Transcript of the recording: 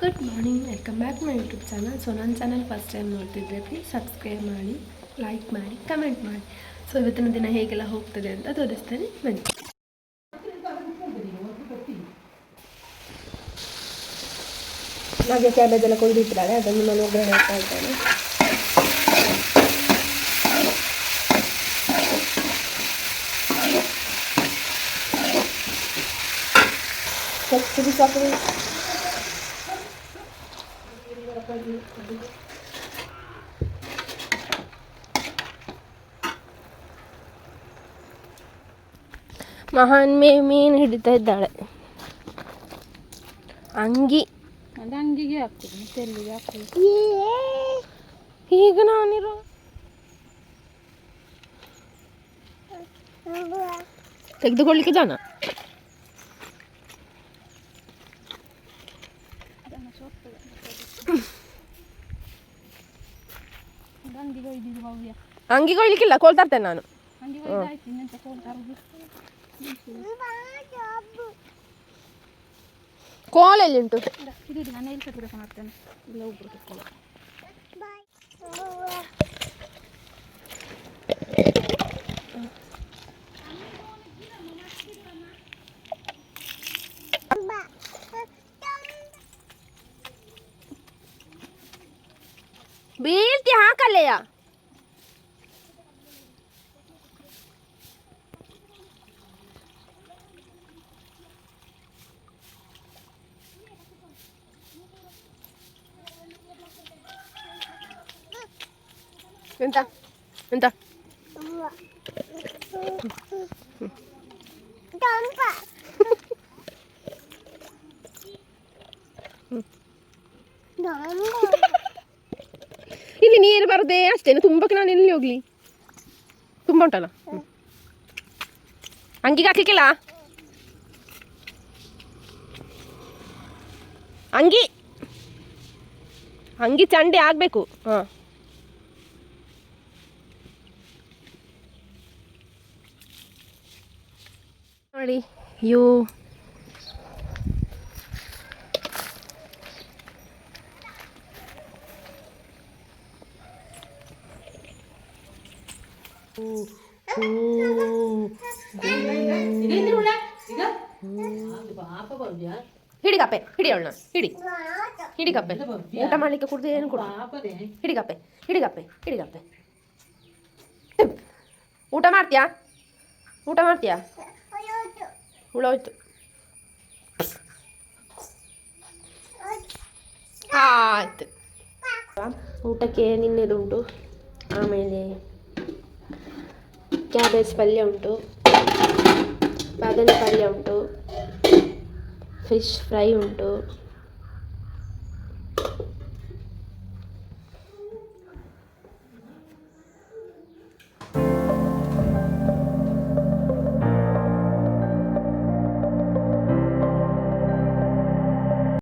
Good morning, welcome back my YouTube channel. So ನನ್ನ channel first time ನೋಡ್ತಿದ್ರೆ please subscribe ಮಾಡಿ, like ಮಾಡಿ, comment ಮಾಡಿ. ಸೊ ಇವತ್ತಿನ ದಿನ ಹೇಗೆಲ್ಲ ಹೋಗ್ತದೆ ಅಂತ ತೋರಿಸ್ತೇನೆ, ಬನ್ನಿ. ಹಾಗೆ ಕ್ಯಾಬೇಜ್ ಎಲ್ಲ ಕೊಯ್ದಿಟ್ಟಿದ್ದಾರೆ, ಅದನ್ನು ನಾನು ಒಗ್ಗರಣೆ ಹಾಕ್ತಾ ಇದ್ದೇನೆ. ಮಹಾನ್ ಮೀನು ಹಿಡಿತಾ ಇದ್ದಾಳೆ. ಅಂಗಿ ಅಂಗಿಗೆ ಹಾಕ್ತದೆ, ಮತ್ತೆ ಎಲ್ಲಿಗೆ ಹಾಕ್ತದೆ? ಈಗ ನಾನಿರೋ ತೆಗೆದುಕೊಳ್ಳಿಕ್ಕೆ ಜನ. ಅಂಗಿ ಕೊಯ್ಲಿಕ್ಕಿಲ್ಲ, ಕೋಲ್ ತರ್ತೇನೆ ನಾನು. ಕೋಲ್ ಎಲ್ಲಿ ಉಂಟು? ನಾನು ಎಲ್ಲಿ ಕಟ್ಟಿದ ಮಾಡ್ತೇನೆ, ಇಲ್ಲ ಒಬ್ರು ಕಟ್ಟಲ್ಲ. ಬೀಳ್ತಿ ಹಾಕಲ್ಲೆಯ. ಎಂತ ಎಂತ ಇಲ್ಲಿ ನೀರು ಬರದೆ ಅಷ್ಟೇನು, ತುಂಬಕ್ಕೆ ನಾನು ಎಲ್ಲಿ ಹೋಗ್ಲಿ? ತುಂಬ ಉಂಟಲ್ಲ. ಅಂಗಿಗೆ ಹಾಕ್ಲಿಕ್ಕಿಲ್ಲ, ಅಂಗಿ ಅಂಗಿ ಚಂಡೆ ಆಗ್ಬೇಕು. ಹಾಂ, ನೋಡಿ. ಅಯ್ಯೋ, ಹಿಡಿ ಕಪ್ಪೆ, ಹಿಡಿ ಅವಳನ್ನ, ಹಿಡಿ ಹಿಡಿ ಕಪ್ಪೆ. ಊಟ ಮಾಡ್ಲಿಕ್ಕೆ ಕುಡ್ದು ಏನು ಕೊಡು. ಹಿಡಿ ಕಪ್ಪೆ, ಹಿಡಿ ಕಪ್ಪೆ, ಹಿಡಿ ಕಪ್ಪೆ. ಊಟ ಮಾಡ್ತೀಯಾ? ಊಟ ಮಾಡ್ತೀಯಾ? ಹುಳೋಯ್ತು. ಆಯ್ತು, ಊಟಕ್ಕೆ ನಿನ್ನೆದುಂಟು. ಆಮೇಲೆ ಕ್ಯಾಬೇಜ್ ಪಲ್ಯ ಉಂಟು, ಬದನೆ ಪಲ್ಯ ಉಂಟು, ಫಿಶ್ ಫ್ರೈ ಉಂಟು,